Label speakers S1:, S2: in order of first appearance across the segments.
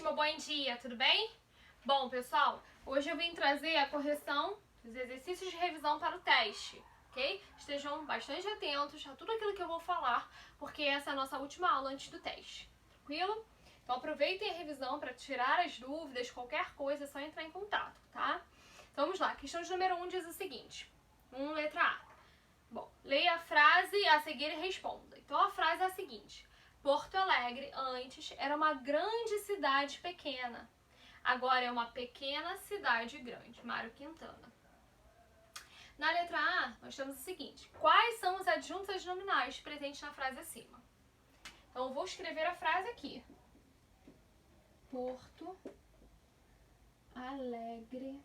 S1: meu bom dia, tudo bem? Bom, pessoal, hoje eu vim trazer a correção dos exercícios de revisão para o teste, ok? Estejam bastante atentos a tudo aquilo que eu vou falar, porque essa é a nossa última aula antes do teste, tranquilo? Então aproveitem a revisão para tirar as dúvidas, qualquer coisa é só entrar em contato, tá? Então vamos lá, questão de número 1 diz o seguinte, letra A. Bom, leia a frase a seguir e responda. Então a frase é a seguinte: Porto Alegre antes era uma grande cidade pequena. Agora é uma pequena cidade grande. Mário Quintana. Na letra A, nós temos o seguinte: quais são os adjuntos adnominais presentes na frase acima? Então eu vou escrever a frase aqui. Porto Alegre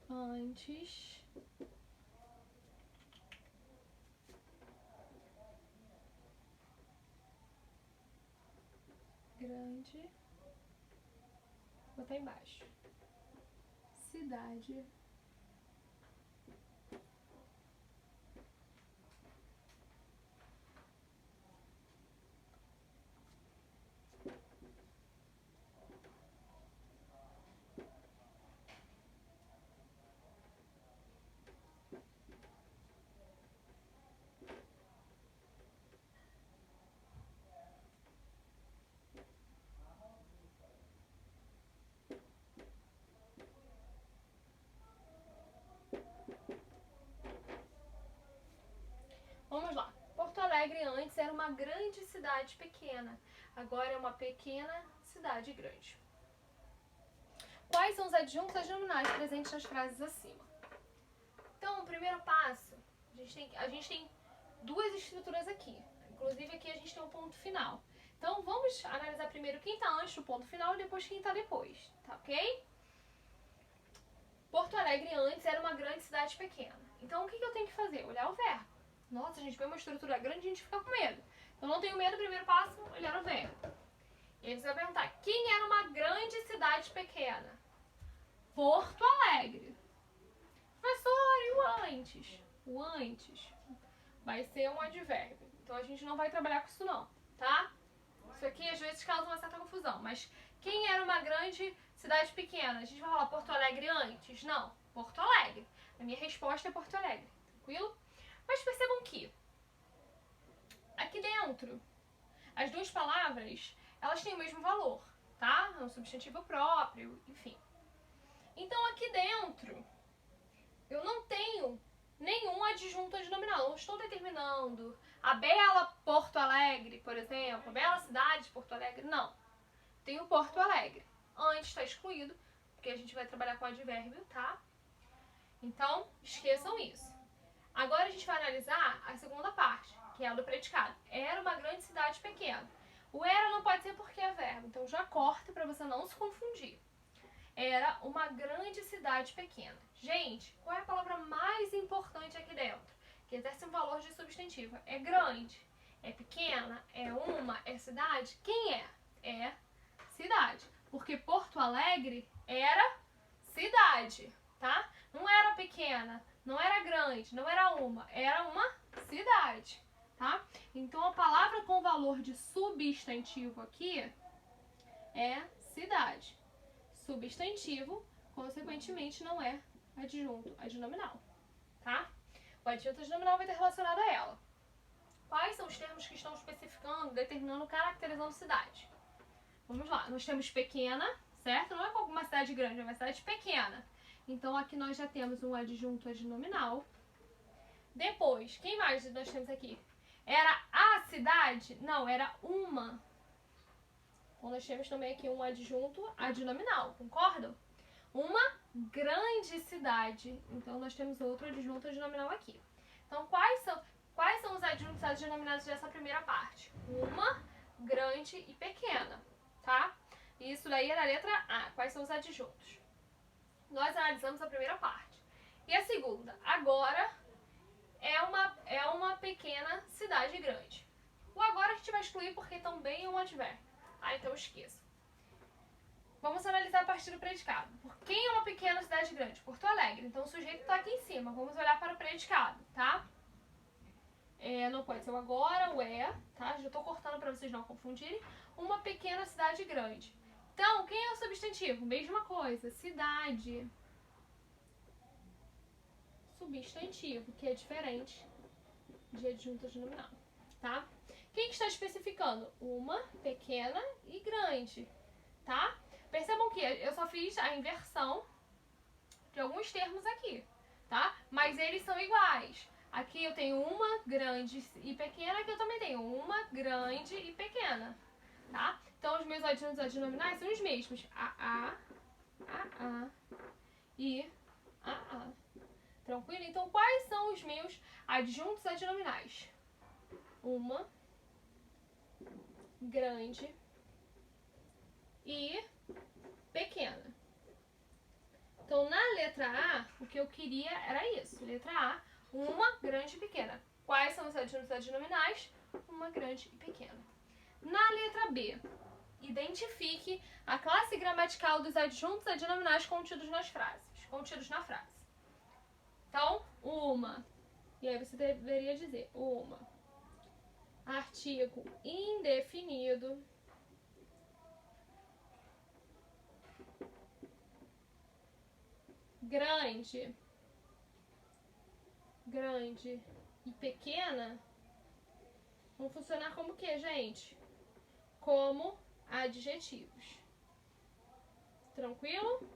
S1: antes grande, vou botar embaixo, cidade Vamos lá. Porto Alegre antes era uma grande cidade pequena. Agora é uma pequena cidade grande. Quais são os adjuntos adnominais presentes nas frases acima? Então, o primeiro passo, a gente tem duas estruturas aqui. Inclusive aqui a gente tem um ponto final. Então, vamos analisar primeiro quem está antes do ponto final e depois quem está depois, tá ok? Porto Alegre antes era uma grande cidade pequena. Então, o que eu tenho que fazer? Olhar o verbo. Nossa, a gente vê uma estrutura grande e a gente fica com medo. Então, não tenho medo, primeiro passo, olhar o verbo. E aí você vai perguntar, quem era uma grande cidade pequena? Porto Alegre. Professor, e o antes? O antes vai ser um advérbio. Então, a gente não vai trabalhar com isso não, tá? Isso aqui às vezes causa uma certa confusão. Mas quem era uma grande cidade pequena? A gente vai falar Porto Alegre antes? Não, Porto Alegre. A minha resposta é Porto Alegre, tranquilo? Mas percebam que aqui dentro, as duas palavras, elas têm o mesmo valor, tá? É um substantivo próprio, enfim. Então aqui dentro, eu não tenho nenhum adjunto adnominal. Eu não estou determinando a bela Porto Alegre, por exemplo, a bela cidade de Porto Alegre. Não. Tenho Porto Alegre. Antes está excluído, porque a gente vai trabalhar com advérbio, tá? Então, esqueçam isso. Agora a gente vai analisar a segunda parte, que é a do predicado. Era uma grande cidade pequena. O era não pode ser porque é verbo, então já corta para você não se confundir. Era uma grande cidade pequena. Gente, qual é a palavra mais importante aqui dentro? Que exerce um valor de substantivo. É grande, é pequena, é uma, é cidade? Quem é? É cidade. Porque Porto Alegre era cidade, tá? Não era pequena, não era grande, não era uma cidade, tá? Então a palavra com valor de substantivo aqui é cidade. Substantivo, consequentemente, não é adjunto adnominal, tá? O adjunto adnominal vai estar relacionado a ela. Quais são os termos que estão especificando, determinando, caracterizando cidade? Vamos lá, nós temos pequena, certo? Não é como uma cidade grande, é uma cidade pequena. Então aqui nós já temos um adjunto adnominal. Depois, quem mais nós temos aqui? Era a cidade? Não, era uma. Então nós temos também aqui um adjunto adnominal, concordam? Uma grande cidade. Então nós temos outro adjunto adnominal aqui. Então quais são os adjuntos adnominados dessa primeira parte? Uma, grande e pequena, tá? Isso daí era a letra A. Quais são os adjuntos? Nós analisamos a primeira parte. E a segunda? Agora é uma pequena cidade grande. O agora a gente vai excluir porque também é um advérbio. Então esqueça. Vamos analisar a partir do predicado. Por quem é uma pequena cidade grande? Porto Alegre. Então o sujeito está aqui em cima. Vamos olhar para o predicado, tá? Não pode ser o agora, o é, tá? Já estou cortando para vocês não confundirem. uma pequena cidade grande. Então, quem é o substantivo? Mesma coisa, cidade. Substantivo, que é diferente de adjunto adnominal, tá? Quem que está especificando? Uma, pequena e grande, tá? Percebam que eu só fiz a inversão de alguns termos aqui, tá? Mas eles são iguais. Aqui eu tenho uma grande e pequena, aqui eu também tenho uma grande e pequena, tá? Então os meus adjuntos adnominais são os mesmos. A e a. Tranquilo? Então quais são os meus adjuntos adnominais? Uma grande e pequena. Então, na letra A, o que eu queria era isso. Letra A, uma grande e pequena. Quais são os adjuntos adnominais? Uma grande e pequena. Na letra B, identifique a classe gramatical dos adjuntos adnominais contidos na frase. Então, uma. E aí você deveria dizer uma. Artigo indefinido. Grande e pequena vão funcionar como o que, gente? Como adjetivos. Tranquilo?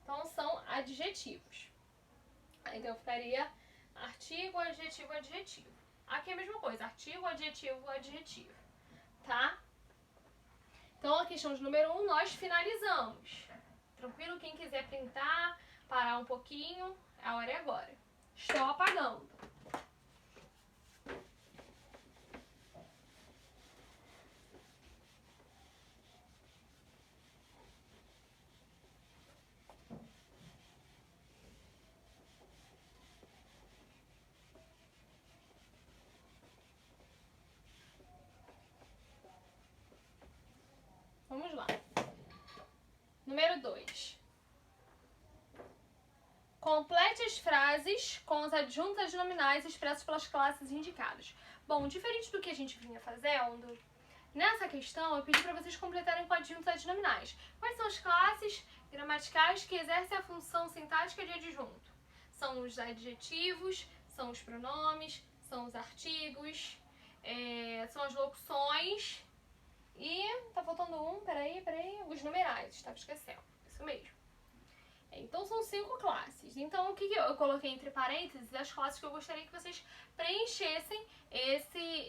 S1: Então são adjetivos. Então ficaria artigo, adjetivo, adjetivo. Aqui é a mesma coisa, artigo, adjetivo, adjetivo. Tá? Então a questão de número 1 nós finalizamos. Tranquilo? Quem quiser printar, parar um pouquinho, a hora é agora. Estou apagando. Vamos lá. Número 2. Complete as frases com os adjuntos adnominais expressos pelas classes indicadas. Bom, diferente do que a gente vinha fazendo, nessa questão eu pedi para vocês completarem com adjuntos adnominais. Quais são as classes gramaticais que exercem a função sintática de adjunto? São os adjetivos, são os pronomes, são os artigos, são as locuções e tá faltando um, peraí, os numerais, estava esquecendo, isso mesmo. Então são 5 classes. Então o que eu coloquei entre parênteses? As classes que eu gostaria que vocês preenchessem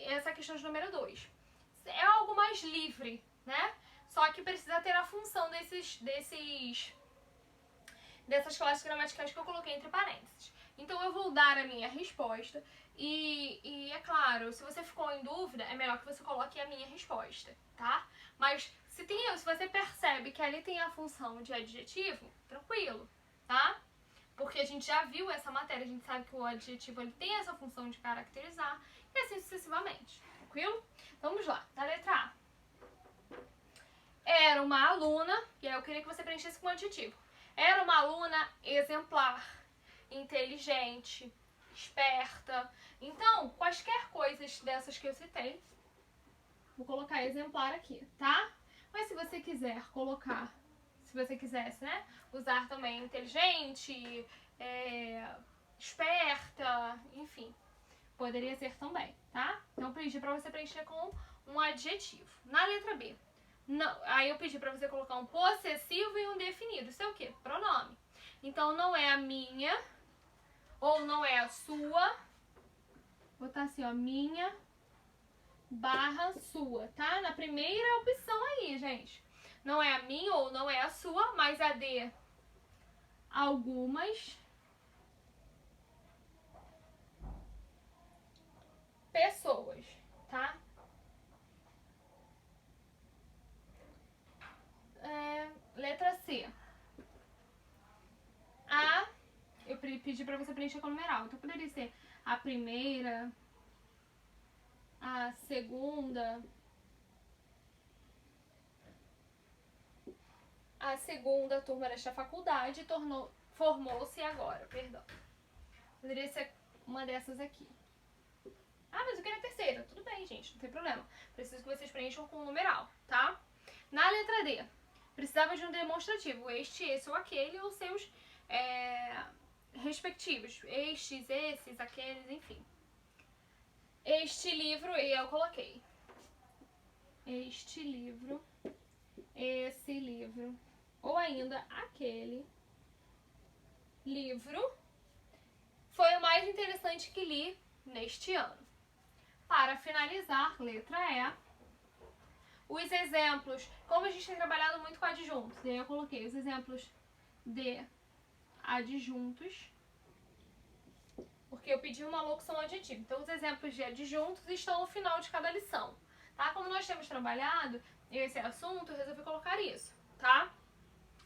S1: essa questão de número 2. É algo mais livre, né? Só que precisa ter a função dessas classes gramaticais que eu coloquei entre parênteses. Então eu vou dar a minha resposta e é claro, se você ficou em dúvida, é melhor que você coloque a minha resposta, tá? Mas se você percebe que ali tem a função de adjetivo, tranquilo, tá? Porque a gente já viu essa matéria, a gente sabe que o adjetivo ele tem essa função de caracterizar e assim sucessivamente, tranquilo? Vamos lá, da letra A. Era uma aluna, e aí eu queria que você preenchesse com adjetivo. Era uma aluna exemplar, inteligente, esperta. Então, quaisquer coisas dessas que eu citei, vou colocar exemplar aqui, tá? Mas se você quiser colocar, se você quisesse, né, usar também inteligente, esperta, enfim, poderia ser também, tá? Então eu pedi pra você preencher com um adjetivo. Na letra B, não, aí eu pedi pra você colocar um possessivo e um definido. Isso é o quê? Pronome. Então não é a minha, ou não é a sua, vou botar assim, ó, minha barra sua, tá? Na primeira opção aí, gente. Não é a minha ou não é a sua, mas a de algumas pessoas, tá? Letra C. Eu pedi pra você preencher com numeral. Então poderia ser a primeira, a segunda, turma desta faculdade formou-se agora, perdão. Poderia ser uma dessas aqui. Ah, mas eu queria a terceira. terceira. Tudo bem, gente, não tem problema. Preciso que vocês preencham com o numeral, tá? Na letra D, precisava de um demonstrativo. Este, esse ou aquele, ou seus respectivos. Estes, esses, aqueles, enfim. Este livro, e eu coloquei. Este livro, esse livro, ou ainda aquele livro foi o mais interessante que li neste ano. Para finalizar, letra E, os exemplos, como a gente tem trabalhado muito com adjuntos, e aí eu coloquei os exemplos de adjuntos, porque eu pedi uma locução adjetiva. Então, os exemplos de adjuntos estão no final de cada lição, tá? Como nós temos trabalhado esse assunto, eu resolvi colocar isso, tá?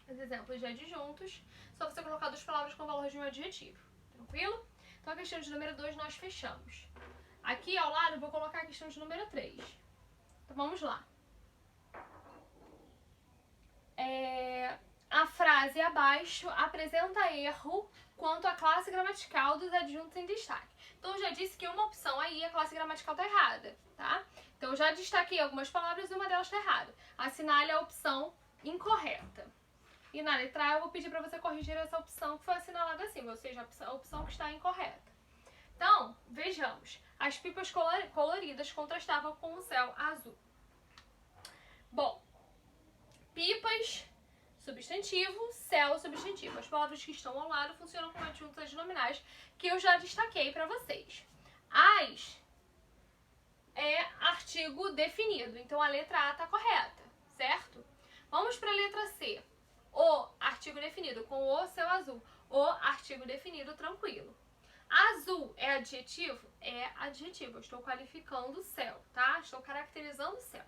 S1: Os exemplos de adjuntos, só você colocar duas palavras com valor de um adjetivo, tranquilo? Então, a questão de número 2 nós fechamos. Aqui ao lado eu vou colocar a questão de número 3. Então, vamos lá. A frase abaixo apresenta erro quanto à classe gramatical dos adjuntos em destaque. Então, eu já disse que uma opção aí, a classe gramatical está errada, tá? Então, eu já destaquei algumas palavras e uma delas está errada. Assinale a opção incorreta. E na letra A eu vou pedir para você corrigir essa opção que foi assinalada assim, ou seja, a opção que está incorreta. Então, vejamos. As pipas coloridas contrastavam com o céu azul. Bom, pipas, substantivo, céu, substantivo. As palavras que estão ao lado funcionam como adjuntos adnominais, que eu já destaquei para vocês. As é artigo definido, então a letra A está correta, certo? Vamos para a letra C. O artigo definido, com o céu azul. O artigo definido, tranquilo. Azul é adjetivo? É adjetivo. Eu estou qualificando o céu, tá? Estou caracterizando o céu.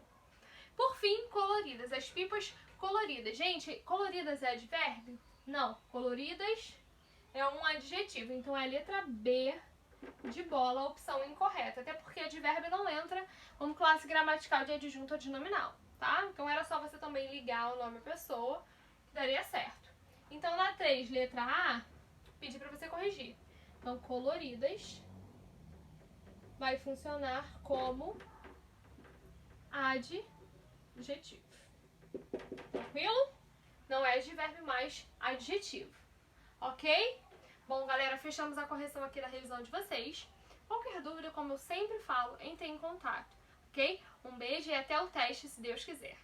S1: Por fim, coloridas. As pipas coloridas. Gente, coloridas é advérbio? Não. Coloridas é um adjetivo. Então é a letra B de bola, a opção incorreta. Até porque advérbio não entra como classe gramatical de adjunto adnominal, tá? Então era só você também ligar o nome à pessoa, que daria certo. Então na 3, letra A, pedi para você corrigir. Então, coloridas vai funcionar como adjetivo. Tranquilo? Não é advérbio, mas adjetivo. Ok? Bom, galera, fechamos a correção aqui da revisão de vocês. Qualquer dúvida, como eu sempre falo, entre em contato. Ok? Um beijo e até o teste, se Deus quiser.